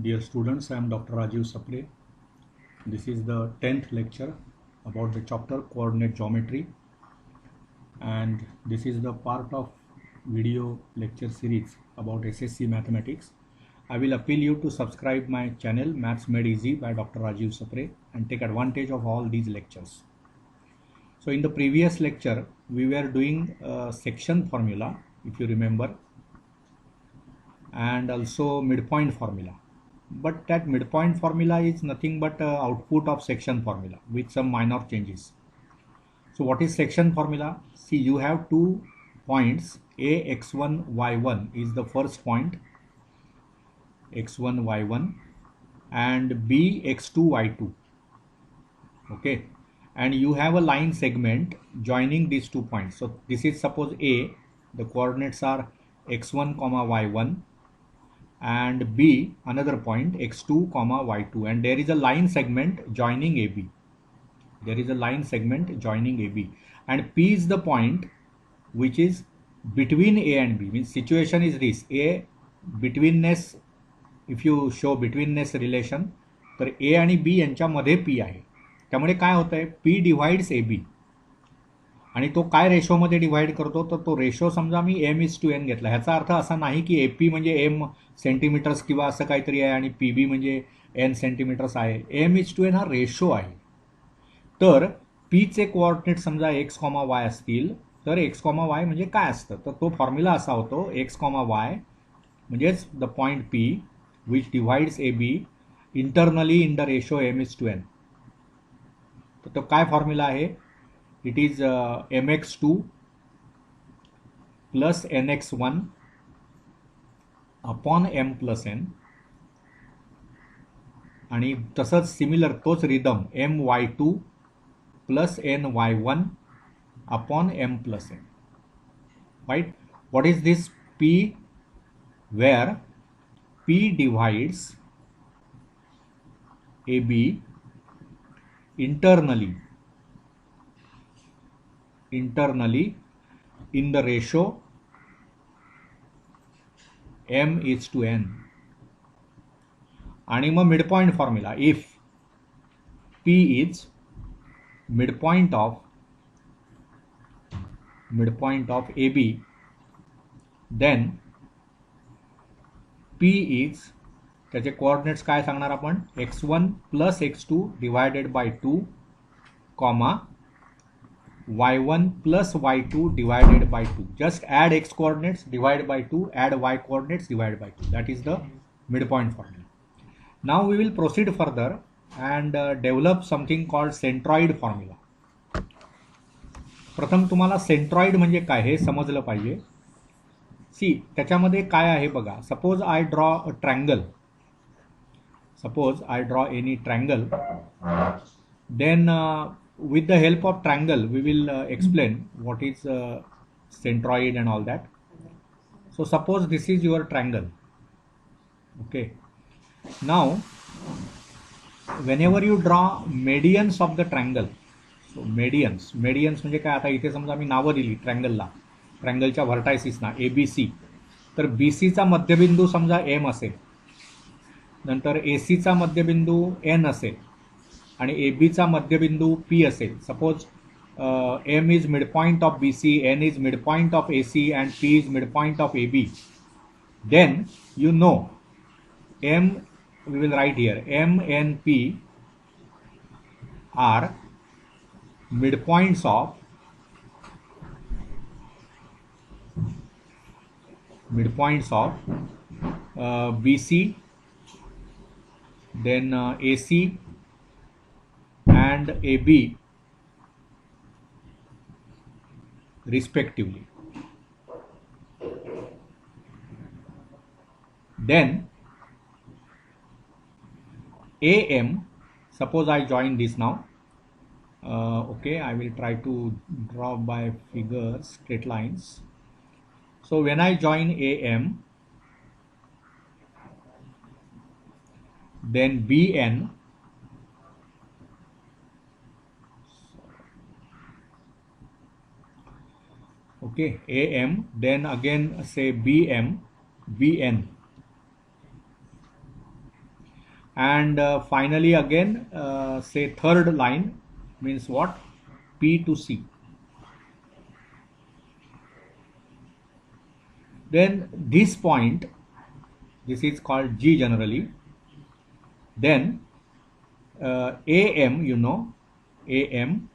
Dear students, I am Dr. Rajiv Sapre. This is the 10th lecture about the chapter coordinate geometry, and this is the part of video lecture series about SSC mathematics. I will appeal you to subscribe my channel Maths Made Easy by Dr. Rajiv Sapre and take advantage of all these lectures. So in the previous lecture we were doing section formula, if you remember, and also midpoint formula. But that midpoint formula is nothing but output of section formula with some minor changes. So what is section formula? See, you have two points, a x1 y1 is the first point, x1 y1, and b x2 y2. Okay, and you have a line segment joining these 2 points. So this is suppose a, the coordinates are x1 comma y1, and b another point x2 comma y2, and there is a line segment joining AB. There is a line segment joining AB, and P is the point which is between A and B. Means situation is this: A betweenness, if you show betweenness relation, तर A आणि B यांच्यामध्ये P आहे. त्यामुळे काय होतं आहे, P डिव्हाइड्स AB, आणि तो काय रेशोमध्ये डिव्हाइड करतो, तर तो रेशो समजा मी m:n घेतला. ह्याचा अर्थ असा नाही की AP म्हणजे m सेंटीमीटर्स किंवा असं काहीतरी आहे आणि PB म्हणजे n सेंटीमीटर्स आहे. m:n हा रेशो आहे. तर पीचे कोऑर्डिनेट समजा x, y असतील, तर x, y म्हणजे काय असतं, तर तो फॉर्म्युला असा होतो x, y म्हणजेच the point P which divides AB internally in the ratio m:n. तर तो काय फॉर्म्युला आहे, it is mx2 plus nx1 upon m plus n, आणि तसंच सिमिलर तोच rhythm my2 plus ny1 upon m plus n. Right? What is this P? Where P divides AB internally in the ratio m is to n. आणि मग midpoint formula, if P is midpoint of AB, then P is, त्याचे coordinates काय सांगणार आपण, x1 plus x2 divided by 2 comma y1 plus y2 divided by 2. Just add x coordinates, divide by 2, add y coordinates, divide by 2. That is the midpoint formula. Now we will proceed further and develop something called centroid formula. प्रथम तुम्हाला centroid म्हणजे काय हे समजलं पाहिजे. C, त्याच्यामध्ये काय आहे बघा. Suppose I draw a triangle, any triangle, then with the help of triangle we will explain what is centroid and all that. So suppose this is your triangle. Okay, now whenever you draw medians of the triangle, so medians म्हणजे काय, आता इथे समजा मी नावं दिली ट्रँगलला, ट्रँगलच्या व्हर्टायसिसना ABC, तर BCचा मध्यबिंदू समजा M असेल, नंतर ACचा मध्यबिंदू N असेल, आणि ABचा मध्यबिंदू P असेल. Suppose M is midpoint of BC, N is midpoint of AC, and P is midpoint of AB. Then you know M, we will write here, M and P are midpoints of BC, then AC and AB respectively. Then AM, suppose I join this now. Okay, I will try to draw by figures, straight lines. So when I join AM, then BN, okay, AM, then again say BN, and finally again say third line means what? P to C. Then this point, this is called G generally. Then AM, you know, AM,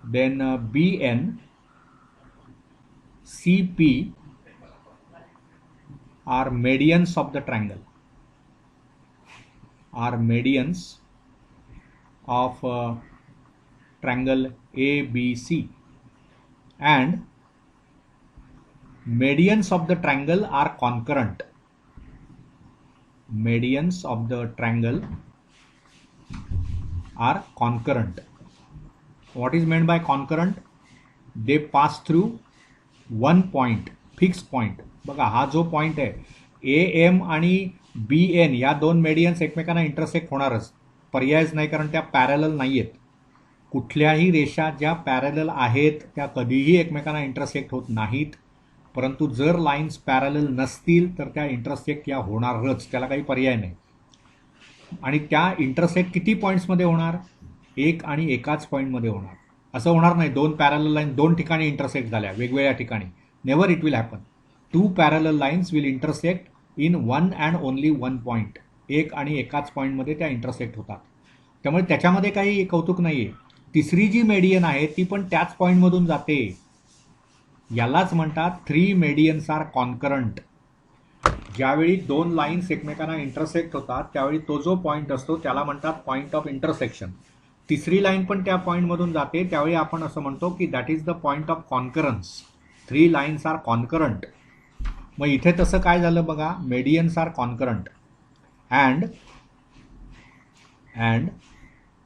then BN, CP are medians of the triangle, are medians of triangle ABC, and medians of the triangle are concurrent. Medians of the triangle are concurrent. What is meant by concurrent? They pass through one point, fixed point. बघा हा जो point आहे AM आणि BN या दोन मेडियन्स एकमेकांना intersect होणारच, पर्यायच नाही, कारण त्या पॅरलल नाही आहेत. कुठल्याही रेषा ज्या पॅरलल आहेत त्या कधीही एकमेकांना इंटरसेक्ट होत नाहीत, परंतु जर लाईन्स पॅरलल नसतील तर त्या इंटरसेक्ट या होणारच, त्याला काही पर्याय नाही. आणि त्या इंटरसेक्ट किती पॉईंट्समध्ये होणार? एक आणि एकाच पॉईंटमध्ये होणार. असं होणार नाही दोन पॅरलल लाईन दोन ठिकाणी इंटरसेक्ट झाल्या वेगवेगळ्या ठिकाणी. Never it will happen. Two parallel lines will intersect in one and only one point. एक आणि एकाच पॉईंटमध्ये त्या इंटरसेक्ट होतात. त्यामुळे त्याच्यामध्ये काही कौतुक नाही आहे. तिसरी जी मेडियन आहे ती पण त्याच पॉईंटमधून जाते. यालाच म्हणतात थ्री मेडियन्स आर कॉन्करंट. ज्यावेळी दोन लाईन्स एकमेकांना इंटरसेक्ट होतात त्यावेळी तो जो पॉईंट असतो त्याला म्हणतात पॉईंट ऑफ इंटरसेक्शन. तिसरी लाईन पण त्या पॉईंटमधून जाते त्यावेळी आपण असं म्हणतो की that is the point of concurrence. Three lines are concurrent. मग इथे तसं काय झालं बघा, medians are concurrent and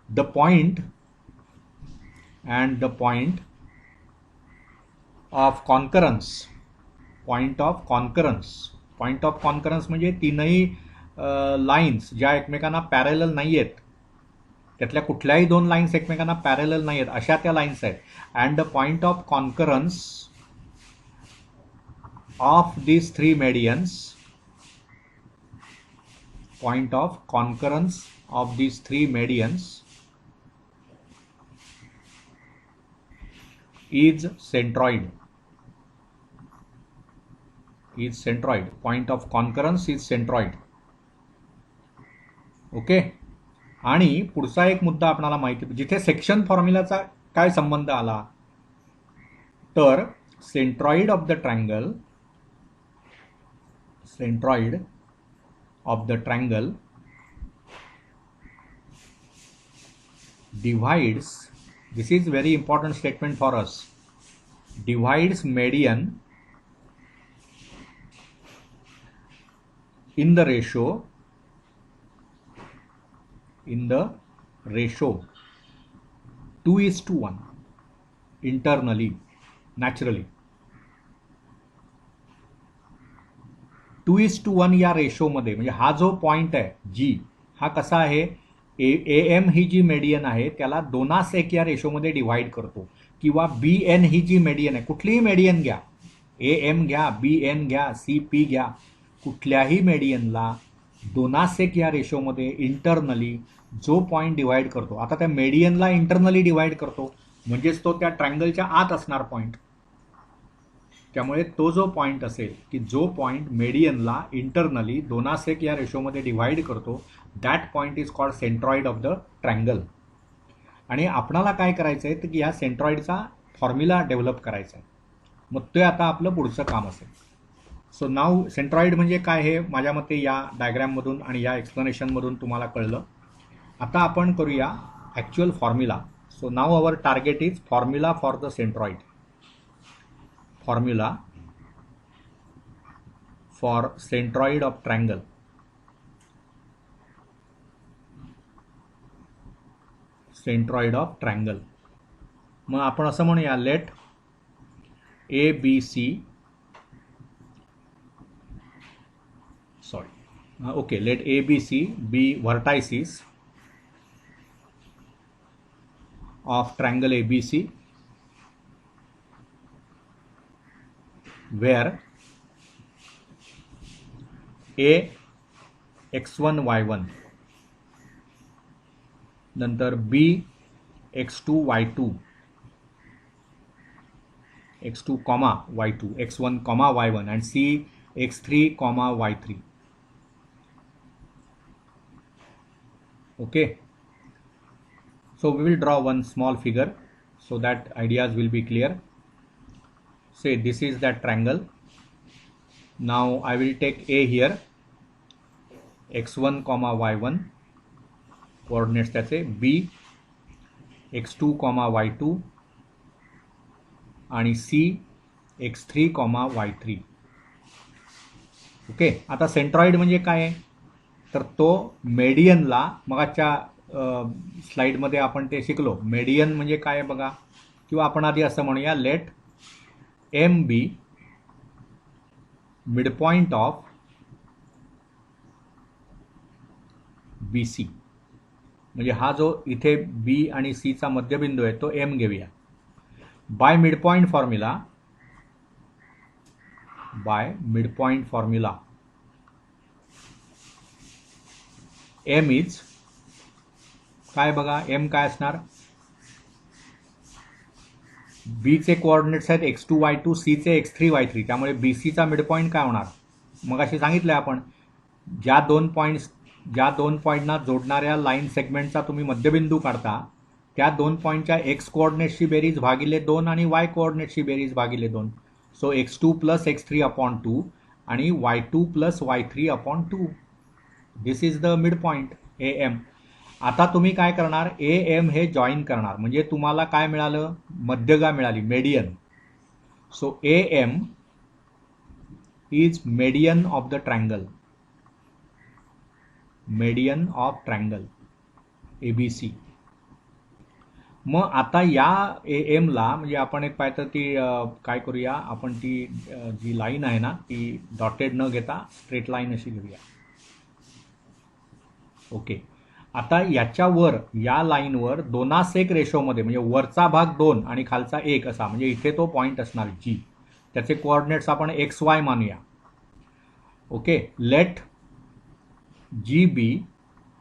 the point of concurrence. Point of concurrence म्हणजे तीनही लाईन्स ज्या एकमेकांना पॅरलल नाही आहेत, त्यातल्या कुठल्याही दोन लाईन्स एकमेकांना पॅरलल नाही आहेत अशा त्या लाईन्स आहेत. And the point of concurrence of these three medians, point of concurrence of these three medians is centroid. Point of concurrence is centroid. Okay. आणि पुढचा एक मुद्दा आपल्याला माहिती, जिथे सेक्शन फॉर्म्युलाचा काय संबंध आला, तर centroid of the triangle divides, this is very important statement for us, divides median in the ratio 2:1 internally, naturally. 2:1 या रेशोमध्ये, म्हणजे हा जो पॉईंट आहे जी, हा कसा आहे, AM ही जी मेडियन आहे त्याला 2:1 या रेशोमध्ये डिव्हाइड करतो. किंवा BN ही जी मेडियन आहे, कुठलीही मेडियन घ्या, AM घ्या, BN घ्या, CP घ्या, कुठल्याही मेडियनला 2:1 या रेशोमध्ये इंटरनली जो पॉईंट डिव्हाइड करतो, आता त्या मेडियनला इंटरनली डिव्हाइड करतो म्हणजेच तो त्या ट्रायंगलच्या आत असणार पॉईंट. त्यामुळे तो जो पॉईंट असेल की जो पॉईंट मेडियनला इंटरनली 2:1 या रेशोमध्ये डिव्हाइड करतो, that point is called centroid of the triangle. आणि आपणाला काय करायचं आहे तर की या सेंट्रॉइडचा फॉर्म्युला डेव्हलप करायचा आहे. मग ते आता आपलं पुढचं काम असेल. सो नाव सेंट्रॉइड म्हणजे काय हे माझ्या मते या डायग्रॅममधून आणि या एक्सप्लेनेशनमधून तुम्हाला कळलं. आता आपण करूया actual formula. So now our target is formula for the centroid. Formula for centroid of triangle. मग आपण असं म्हणूया, late ABC, let ABC be vertices of triangle ABC where A x1 y1 नंतर बी x2 y2 x2 comma y2 x1 comma y1 and c x3 comma y3. Okay, so we will draw one small figure so that ideas will be clear. Say this is that triangle. Now I will take A here, x1 comma y1 coordinates त्याचे, B x2 comma y2 आणि C x3 comma y3. Okay, आता centroid म्हणजे काय आहे, तर तो मेडियनला, मगाच्या स्लाइडमध्ये आपण ते शिकलो. मेडियन म्हणजे काय बघा, किंवा आपण आधी असं म्हणूया, let M be midpoint of B C. म्हणजे हा जो इथे बी आणि सी चा मध्यबिंदू आहे तो एम घेऊया. By midpoint formula M is काय बघा, एम काय असणार, बी चे कोऑर्डिनेट्स आहेत x2 y2, सी चे x3 y3. त्यामुळे बी सी चा मिडपॉइंट काय होणार, मग अशी सांगितलंय आपण, ज्या दोन पॉईंटना जोडणाऱ्या लाईन सेगमेंटचा तुम्ही मध्यबिंदू काढता त्या दोन पॉईंटच्या एक्स कोऑर्डिनेट्सची बेरीज भागिले 2 आणि वाय कोऑर्डिनेट्सची बेरीज भागिले 2. So x2 plus x3 upon 2 आणि y2 plus y3 upon 2. This is the midpoint A M. आता तुम्ही काय करणार, ए एम हे जॉईन करणार, म्हणजे तुम्हाला काय मिळालं, मध्यगा मिळाली, median. So A M is median of the triangle, median of triangle ABC. मग आता या ए एमला म्हणजे आपण एक पाहिजे ती काय करूया, आपण ती जी लाईन आहे ना ती डॉटेड न घेता स्ट्रेट लाईन अशी घेऊया. ओके, आता याच्यावर या लाईनवर 2:1 रेशोमध्ये, म्हणजे वरचा भाग 2 आणि खालचा 1 असा, म्हणजे इथे तो पॉईंट असणार जी. त्याचे कोऑर्डिनेट्स आपण एक्स वाय मानूया. Okay, let G be,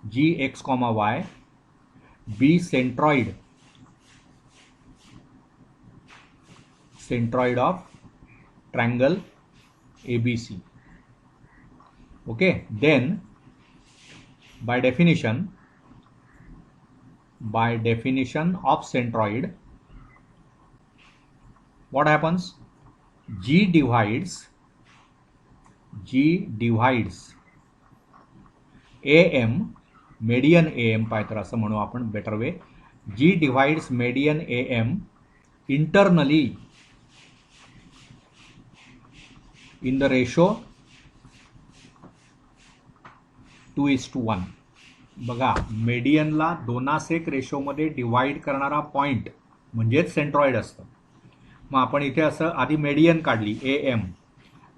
G x comma y, be centroid of triangle ABC. Okay, then by definition of centroid, what happens, G divides AM, median AM पाहिजे तर असं म्हणू आपण better way, G divides median AM internally in the ratio 2:1. बघा, मेडियनला 2:1 रेशोमध्ये divide करणारा point म्हणजेच centroid असतं. मग आपण इथे असं आधी मेडियन काढली ए एम,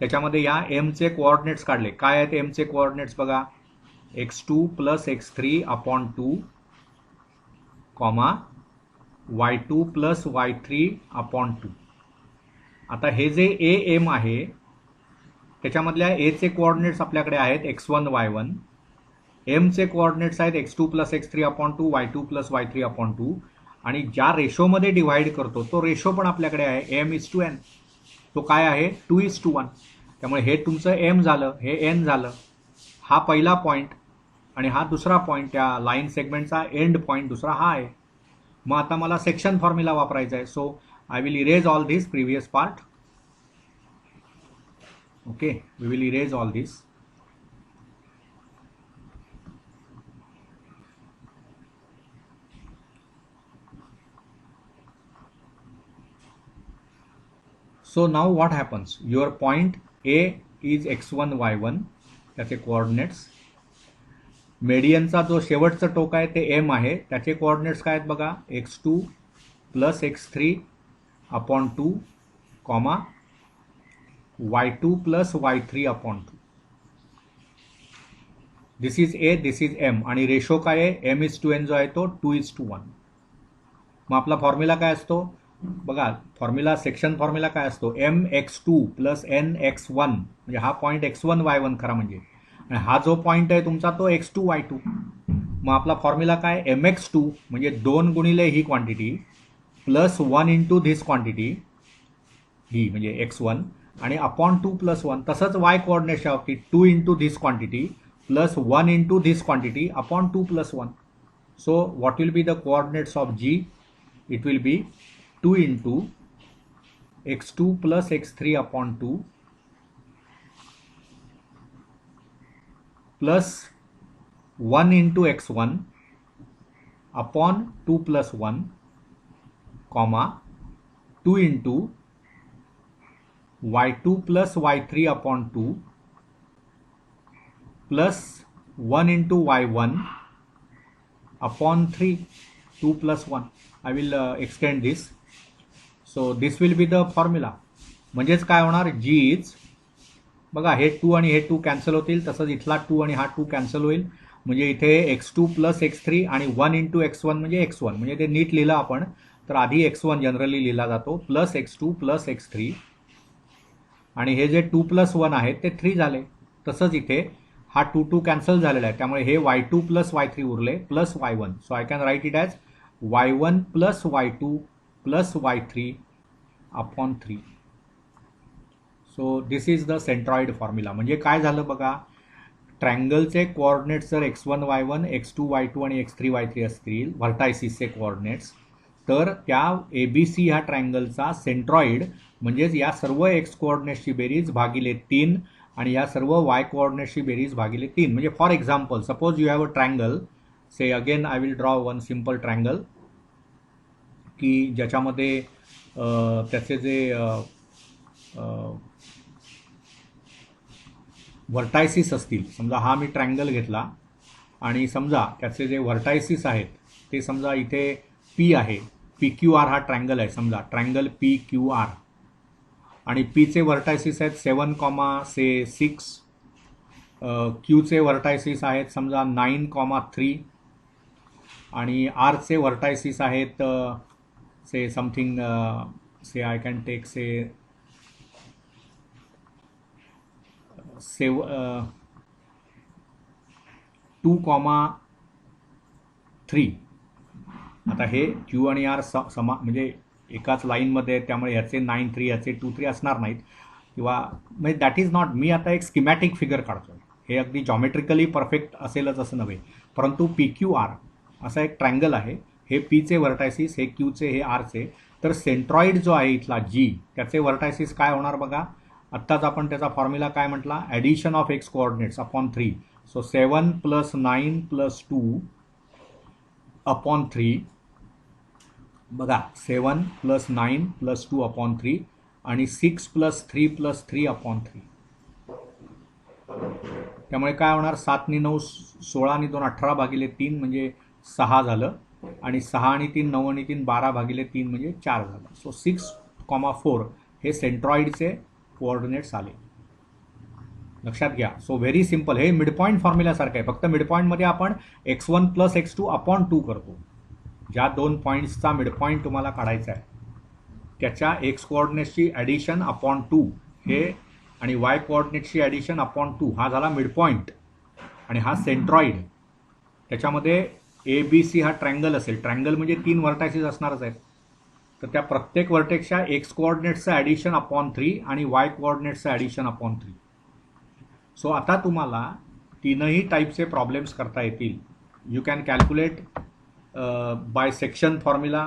त्याच्यामध्ये या एमचे कोऑर्डिनेट्स काढले. काय आहेत एमचे कोऑर्डिनेट्स बघा, x2 plus x3 upon 2 comma y2 plus y3 upon 2. आता हे जे ए एम आहे त्याच्यामधल्या ए चे कोऑर्डिनेट्स आपल्याकडे आहेत x1 y1, एम चे कोऑर्डिनेट्स आहेत x2 plus x3 upon 2, y2 plus y3 upon 2, आणि ज्या रेशोमध्ये डिव्हाइड करतो तो रेशो पण आपल्याकडे आहे m:n. तो काय आहे 2:1. त्यामुळे हे तुमचं m झालं, हे n झालं. हा पहिला पॉईंट आणि हा दुसरा पॉईंट, त्या लाईन सेगमेंटचा एंड पॉईंट दुसरा हा आहे. मग आता मला सेक्शन फॉर्म्युला वापरायचा आहे. So I will erase all this previous part. Okay, we will erase all this. So now what happens, your point A is x1 y1, त्याचे कोऑर्डिनेट्स. मेडियनचा जो शेवटचं टोक आहे ते M आहे, त्याचे कोऑर्डिनेट्स काय आहेत बघा, x2 plus x3 upon 2 comma y2 plus y3 upon 2. This is A, this is M, आणि रेशो काय आहे m:n जो आहे तो 2:1. मग आपला फॉर्म्युला काय असतो बघा, फॉर्म्युला सेक्शन फॉर्म्युला काय असतो, mx2 प्लस nx1, म्हणजे हा पॉईंट x1 y1 खरा म्हणजे, आणि हा जो पॉईंट आहे तुमचा तो x2 y2. मग आपला फॉर्म्युला काय, mx2 म्हणजे 2 गुणिले ही quantity plus 1 into this quantity, ही म्हणजे x1, आणि अपॉन 2 प्लस 1. तसंच y कोऑर्डिनेटच्या बाबतीत 2 into this quantity plus 1 into this quantity upon 2 plus 1. So what will be the coordinates of g? It will be 2 into x2 plus x3 upon 2 plus 1 into x1 upon 2 plus 1 comma 2 into y2 plus y3 upon 2 plus 1 into y1 upon 3, 2 plus 1. I will extend this. So this will be the formula. म्हणजेच काय होणार, g is, बघा हे 2 आणि हे 2 cancel होतील, तसंच इथला 2 आणि हा 2 कॅन्सल होईल, म्हणजे इथे x2 प्लस x3 आणि 1 इंटू x1 म्हणजे x1, म्हणजे ते नीट लिहिलं आपण तर आधी x1 जनरली लिहिला जातो प्लस x2 प्लस x3, आणि हे जे 2 प्लस 1 आहेत ते 3 झाले. तसंच इथे हा 2 कॅन्सल झालेला आहे, त्यामुळे हे y2 प्लस y3 उरले plus y1. So I can write it as y1 plus y2 plus y3 upon 3. So this is the centroid formula. म्हणजे काय झालं बघा, ट्रँगलचे कोऑर्डिनेट्स जर x1 y1 x2 y2 आणि x3 y3 असतील व्हर्टायसिसचे कोऑर्डिनेट्स, तर त्या ABC ह्या ट्रँगलचा सेंट्रॉइड म्हणजेच या सर्व x कोऑर्डिनेट्सची बेरीज भागिले 3 आणि या सर्व y कोऑर्डिनेट्सची बेरीज भागिले 3. म्हणजे for example, suppose you have a triangle, say again I will draw one simple triangle, की ज्याच्यामध्ये त्याचे जे व्हर्टायसिस असतील, समजा हा मी ट्रँगल घेतला आणि समजा त्याचे जे व्हर्टायसिस आहेत ते समजा इथे P आहे, PQR हा ट्रँगल आहे, समजा ट्रँगल PQR, आणि पीचे व्हर्टायसिस आहेत 7,6, क्यूचे व्हर्टायसिस आहेत समजा 9,3, आणि आरचे व्हर्टायसिस आहेत say something, say I can take say 2,3. आता हे क्यू आणि आर म्हणजे एकाच लाईनमध्ये, त्यामुळे ह्याचे 9,3 ह्याचे 2,3 असणार नाहीत, किंवा म्हणजे दॅट इज नॉट, मी आता एक स्किमॅटिक फिगर काढतो, हे अगदी जॉमेट्रिकली परफेक्ट असेलच असं नव्हे, परंतु PQR असा एक ट्रँगल आहे, हे पीचे व्हर्टायसिस, हे क्यूचे, हे आरचे, तर सेंट्रॉइड जो आहे इथला G, त्याचे व्हर्टायसिस काय होणार बघा, आत्ताच आपण त्याचा फॉर्म्युला काय म्हटला, addition of x coordinates upon 3. So 7 plus 9 plus 2 upon 3, बघा 7 प्लस 9 प्लस 2 अपॉन 3, आणि 6 प्लस 3 प्लस 3 अपॉन 3. त्यामुळे काय होणार, 7 आणि 9 16 आणि 2 18 भागिले 3 म्हणजे 6 झालं, आणि 6 आणि 3 9 आणि 3 12 भागिले 3 म्हणजे 4 झालं. सो 6,4 हे सेंट्रॉइडचे कोऑर्डिनेट्स आले, लक्षात घ्या. सो व्हेरी सिम्पल, हे मिडपॉईंट फॉर्म्युल्यासारखं आहे, फक्त मिडपॉईंटमध्ये आपण x1 प्लस x2 अपॉन 2 करतो. ज्या दोन पॉईंट्सचा मिडपॉईंट तुम्हाला काढायचा आहे त्याच्या एक्स कोऑर्डिनेट्सची ॲडिशन अपॉन 2 हे, आणि वाय कोऑर्डिनेट्सची ॲडिशन अपॉन 2 हा झाला मिडपॉईंट, आणि हा सेंट्रॉइड. त्याच्यामध्ये ABC हा ट्रँगल असेल, ट्रँगल म्हणजे 3 व्हर्टायसिस असणारच आहेत, तर त्या प्रत्येक व्हर्टेक्सच्या एक्स कोऑर्डिनेट्सचं ॲडिशन अपॉन 3 आणि वाय कोऑर्डिनेट्सचं ॲडिशन अपॉन 3. सो आता तुम्हाला तीनही टाईपचे प्रॉब्लेम्स करता येतील. You can calculate by section formula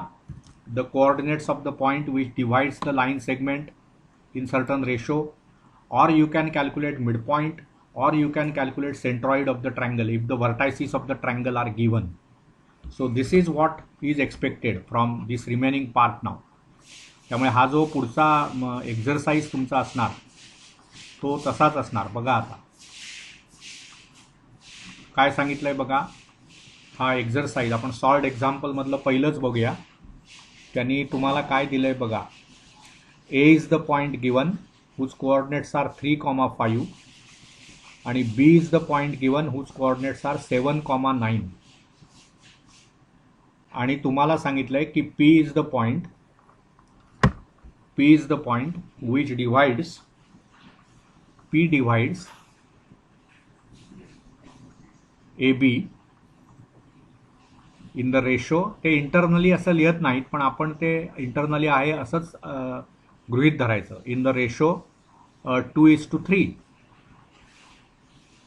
the coordinates of the point which divides the line segment in certain ratio, or you can calculate midpoint, or you can calculate centroid of the triangle if the vertices of the triangle are given. So this is what is expected from this remaining part now. त्यामुळे हा जो पुढचा exercise तुमचा असणार तो तसाच असणार. बघा आता काय सांगितलंय बघा, हा एक्झरसाइज आपण सॉल्ड एक्झाम्पलमधलं पहिलंच बघूया. त्यांनी तुम्हाला काय दिलं आहे बघा, A is the point given whose coordinates are 3,5, आणि B is the point given whose coordinates are 7,9, आणि तुम्हाला सांगितलं आहे की P is the point which divides, P divides AB in the ratio, ते इंटरनली असं लिहत नाहीत पण आपण ते इंटरनली आहे असंच गृहीत धरायचं. In the ratio 2:3.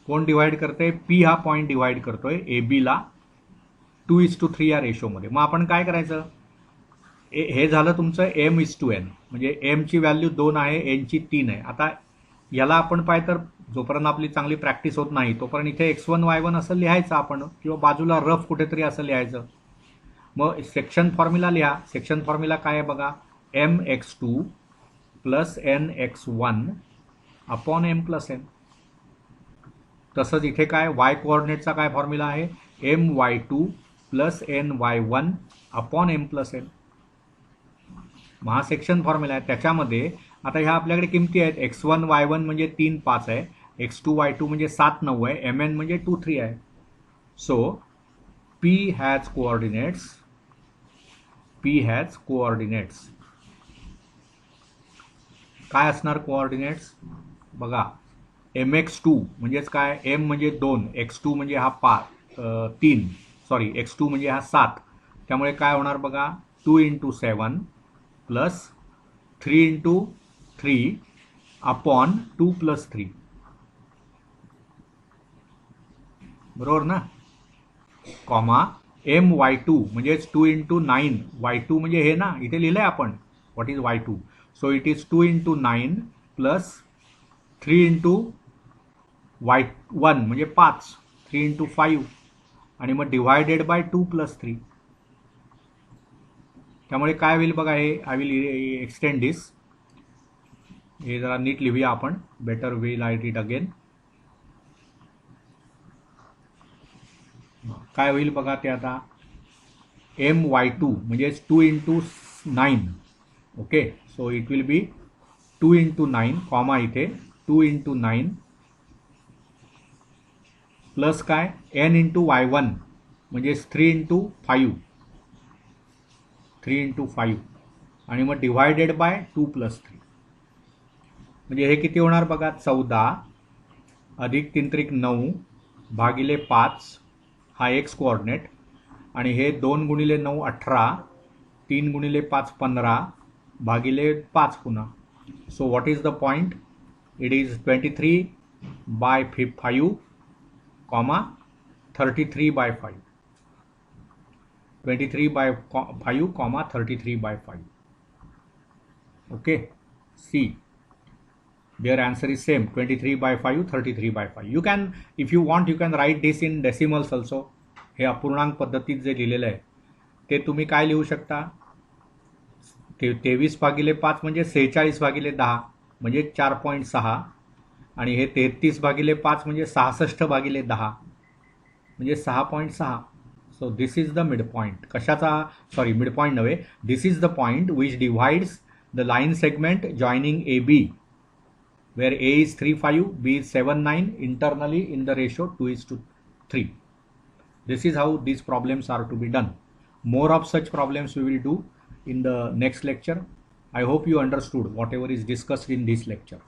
कोण डिवाइड करते? पी हा पॉईंट डिवाइड करतोय ए बीला 2:3 या रेशोमध्ये. मग आपण काय करायचं? हे झालं तुमचं m:n, म्हणजे एमची व्हॅल्यू 2 आहे, एनची 3 आहे. आता याला आपण पाहिजे तर जोपर्यंत आपली चांगली प्रॅक्टिस होत नाही तोपर्यंत इथे x1 y1 असं लिहायचं आपण, किंवा बाजूला रफ कुठेतरी असं लिहायचं. मग सेक्शन फॉर्म्युला लिहा. सेक्शन फॉर्म्युला काय आहे बघा, mx2 plus nx1 upon m+n. तसंच इथे काय, y कोऑर्डिनेटचा काय फॉर्म्युला आहे, my2 plus ny1 upon m+n. हा सेक्शन फॉर्म्युला आहे. त्याच्यामध्ये आता ह्या आपल्याकडे किमती आहेत. x1 y1 म्हणजे 3 5 आहे, x2 y2 म्हणजे 7 9 आहे, mn म्हणजे 2 3 आहे. So p has coordinates. काय असणार कोऑर्डिनेट्स बघा, mx2 म्हणजेच काय, m म्हणजे 2, x2 म्हणजे हा 3, सॉरी x2 म्हणजे हा 7. त्यामुळे काय होणार बघा, 2 × 7 प्लस 3 × 3 अपॉन 2 + 3. बरोबर ना. कॉमा my2 म्हणजेच 2 × 9, y2 म्हणजे हे ना, इथे लिहिलंय आपण what is y2. So it is 2 × 9 plus 3 × y1 म्हणजे 5, 3 × 5 आणि मग डिवायडेड बाय 2 + 3. त्यामुळे काय होईल बघा, हे आय विल एक्सटेंड दिस. हे जरा नीट लिहूया आपण, better will write it again. काय होईल बघा ते आता, my2 म्हणजेच 2 × 9. Okay, so it will be 2 × 9 comma इथे 2 × 9 प्लस काय, n × y1 म्हणजेच 3 × 5, 3 × 5 आणि मग डिवायडेड बाय 2 + 3. म्हणजे हे किती होणार बघा, 14 अधिक 3 त्रिक 9 भागिले 5 हा x कोऑर्डिनेट, आणि हे 2 × 9 18, 3 × 5 15 भागिले 5 पुन्हा. So what is the point, it is 23/5 comma 33/5, 23/5 comma 33/5. okay, see, their answer is same, 23/5 33/5. You can, if you want, you can write this in decimals also. हे अपूर्णांक पद्धतीत जे लिहिलेलं आहे ते तुम्ही काय लिहू शकता, 23/5 म्हणजे 46/10 म्हणजे 4.6, आणि हे 33/5 म्हणजे 66/10 म्हणजे 6.6. So this is the mid point. कशाचा, सॉरी मिड पॉईंट नव्हे, this is the point which divides the line segment joining AB, where A is 3 5, B is 7 9, internally in the ratio 2:3. This is how these problems are to be done. More of such problems we will do in the next lecture. I hope you understood whatever is discussed in this lecture.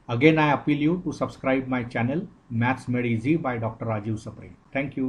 Again, I appeal you to subscribe my channel Maths Made Easy by Dr. Rajiv Sapre. Thank you.